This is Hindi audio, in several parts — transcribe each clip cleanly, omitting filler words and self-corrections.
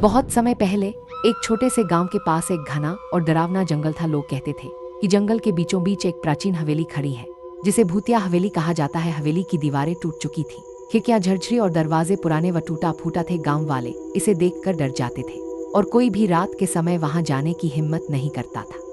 बहुत समय पहले एक छोटे से गांव के पास एक घना और डरावना जंगल था। लोग कहते थे कि जंगल के बीचों बीच एक प्राचीन हवेली खड़ी है, जिसे भूतिया हवेली कहा जाता है। हवेली की दीवारें टूट चुकी थी, खिड़कियां झरझरी और दरवाजे पुराने व टूटा फूटा थे। गांव वाले इसे देखकर डर जाते थे और कोई भी रात के समय वहां जाने की हिम्मत नहीं करता था।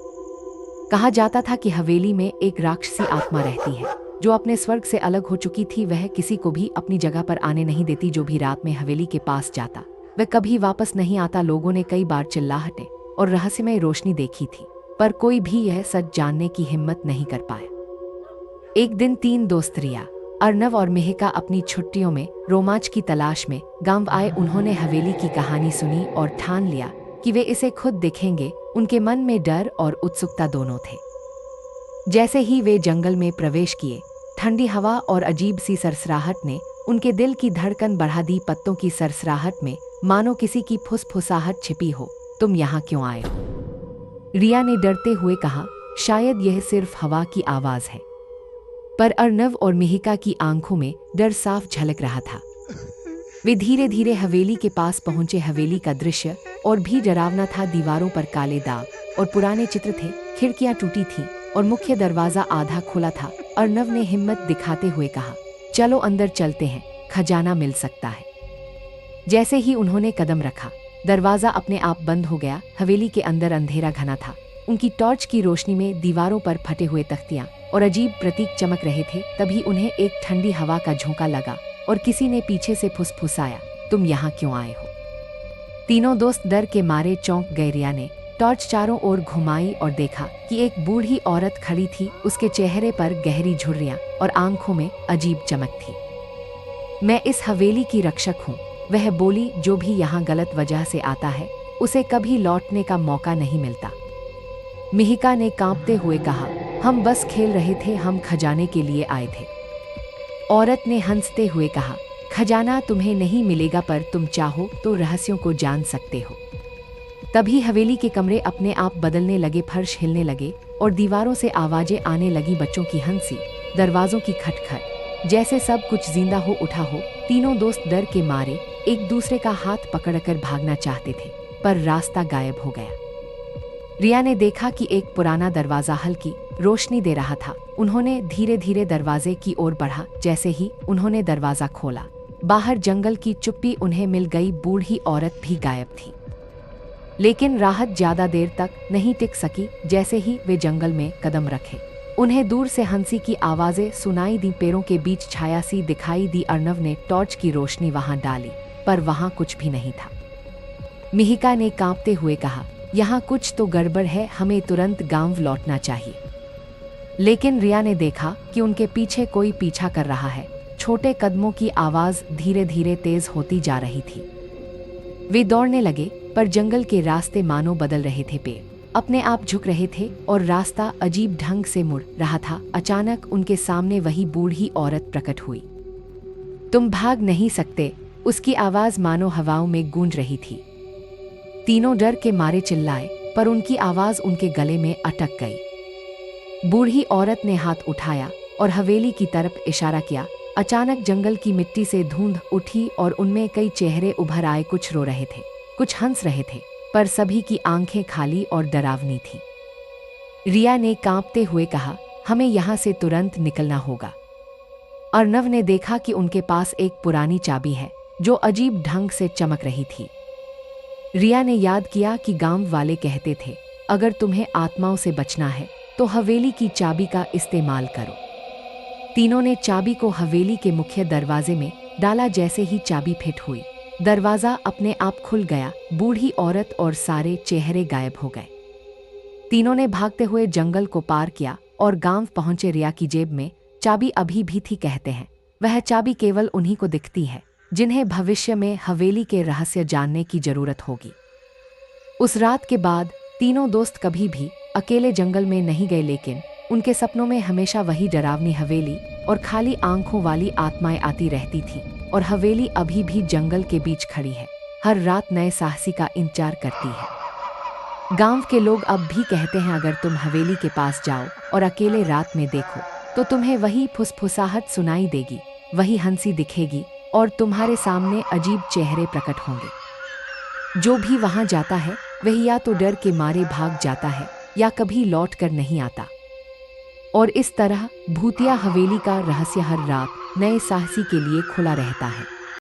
कहा जाता था कि हवेली में एक राक्षसी आत्मा रहती है, जो अपने स्वर्ग से अलग हो चुकी थी। वह किसी को भी अपनी जगह पर आने नहीं देती। जो भी रात में हवेली के पास जाता, वह कभी वापस नहीं आता। लोगों ने कई बार चिल्लाहटें और रहस्यमय रोशनी देखी थी, पर कोई भी यह सच जानने की हिम्मत नहीं कर पाया। एक दिन 3 दोस्त रिया, अर्नव और मेहिका अपनी छुट्टियों में रोमांच की तलाश में गांव आए। उन्होंने हवेली की कहानी सुनी और ठान लिया कि वे इसे खुद देखेंगे। उनके मन में डर और उत्सुकता दोनों थे। जैसे ही वे जंगल में प्रवेश किए, ठंडी हवा और अजीब सी सरसराहट ने उनके दिल की धड़कन बढ़ा दी। पत्तों की सरसराहट में मानो किसी की फुसफुसाहट छिपी हो। तुम यहाँ क्यों आए हो? रिया ने डरते हुए कहा। शायद यह सिर्फ हवा की आवाज है। पर अर्नव और मिहिका की आंखों में डर साफ झलक रहा था। वे धीरे धीरे हवेली के पास पहुंचे। हवेली का दृश्य और भी डरावना था। दीवारों पर काले दाग और पुराने चित्र थे, खिड़कियां टूटी थीं और मुख्य दरवाजा आधा खुला था। अर्नव ने हिम्मत दिखाते हुए कहा, चलो अंदर चलते हैं, खजाना मिल सकता है। जैसे ही उन्होंने कदम रखा, दरवाजा अपने आप बंद हो गया। हवेली के अंदर अंधेरा घना था। उनकी टॉर्च की रोशनी में दीवारों पर फटे हुए तख्तियां और अजीब प्रतीक चमक रहे थे। तभी उन्हें एक ठंडी हवा का झोंका लगा और किसी ने पीछे से फुसफुसाया, तुम यहाँ क्यों आए हो? तीनों दोस्त डर के मारे चौंक गए। रिया ने टॉर्च चारों ओर घुमाई और देखा कि एक बूढ़ी औरत खड़ी थी। उसके चेहरे पर गहरी झुर्रियां और आंखों में अजीब चमक थी। मैं इस हवेली की रक्षक हूँ, वह बोली। जो भी यहाँ गलत वजह से आता है, उसे कभी लौटने का मौका नहीं मिलता। मिहिका ने कांपते हुए कहा, हम बस खेल रहे थे, हम खजाने के लिए आए थे। औरत ने हंसते हुए कहा, खजाना तुम्हें नहीं मिलेगा, पर तुम चाहो तो रहस्यों को जान सकते हो। तभी हवेली के कमरे अपने आप बदलने लगे, फर्श हिलने लगे और दीवारों से आवाजें आने लगी। बच्चों की हंसी, दरवाजों की खटखट, जैसे सब कुछ जिंदा हो उठा हो। तीनों दोस्त डर के मारे एक दूसरे का हाथ पकड़कर भागना चाहते थे, पर रास्ता गायब हो गया। रिया ने देखा कि एक पुराना दरवाजा हल्की रोशनी दे रहा था। उन्होंने धीरे धीरे दरवाजे की ओर बढ़ा। जैसे ही उन्होंने दरवाजा खोला, बाहर जंगल की चुप्पी उन्हें मिल गई। बूढ़ी औरत भी गायब थी, लेकिन राहत ज्यादा देर तक नहीं टिक सकी। जैसे ही वे जंगल में कदम रखे, उन्हें दूर से हंसी की आवाजें सुनाई दी। पैरों के बीच छाया सी दिखाई दी। अर्नव ने टॉर्च की रोशनी वहां डाली, पर वहां कुछ भी नहीं था। मिहिका ने कांपते हुए कहा, यहाँ कुछ तो गड़बड़ है, हमें तुरंत गांव लौटना चाहिए। लेकिन रिया ने देखा कि उनके पीछे कोई पीछा कर रहा है। छोटे कदमों की आवाज धीरे धीरे तेज होती जा रही थी। वे दौड़ने लगे, पर जंगल के रास्ते मानो बदल रहे थे। पेड़ अपने आप झुक रहे थे और रास्ता अजीब ढंग से मुड़ रहा था। अचानक उनके सामने वही बूढ़ी औरत प्रकट हुई। तुम भाग नहीं सकते, उसकी आवाज मानो हवाओं में गूंज रही थी। तीनों डर के मारे चिल्लाए, पर उनकी आवाज उनके गले में अटक गई। बूढ़ी औरत ने हाथ उठाया और हवेली की तरफ इशारा किया। अचानक जंगल की मिट्टी से धुंध उठी और उनमें कई चेहरे उभर आए। कुछ रो रहे थे, कुछ हंस रहे थे, पर सभी की आंखें खाली और डरावनी थीं। रिया ने कांपते हुए कहा, हमें यहाँ से तुरंत निकलना होगा। अर्नव ने देखा कि उनके पास एक पुरानी चाबी है, जो अजीब ढंग से चमक रही थी। रिया ने याद किया कि गांव वाले कहते थे, अगर तुम्हें आत्माओं से बचना है तो हवेली की चाबी का इस्तेमाल करो। तीनों ने चाबी को हवेली के मुख्य दरवाजे में डाला। जैसे ही चाबी फिट हुई, दरवाजा अपने आप खुल गया। बूढ़ी औरत और सारे चेहरे गायब हो गए। तीनों ने भागते हुए जंगल को पार किया और गांव पहुंचे। रिया की जेब में चाबी अभी भी थी। कहते हैं, वह चाबी केवल उन्हीं को दिखती है जिन्हें भविष्य में हवेली के रहस्य जानने की जरूरत होगी। उस रात के बाद तीनों दोस्त कभी भी अकेले जंगल में नहीं गए, लेकिन उनके सपनों में हमेशा वही डरावनी हवेली और खाली आंखों वाली आत्माएं आती रहती थी। और हवेली अभी भी जंगल के बीच खड़ी है, हर रात नए साहसी का इंतजार करती है। गांव के लोग अब भी कहते हैं, अगर तुम हवेली के पास जाओ और अकेले रात में देखो, तो तुम्हें वही फुसफुसाहट सुनाई देगी, वही हंसी दिखेगी और तुम्हारे सामने अजीब चेहरे प्रकट होंगे। जो भी वहां जाता है वह या तो डर के मारे भाग जाता है या कभी लौट कर नहीं आता। और इस तरह भूतिया हवेली का रहस्य हर रात नए साहसी के लिए खुला रहता है।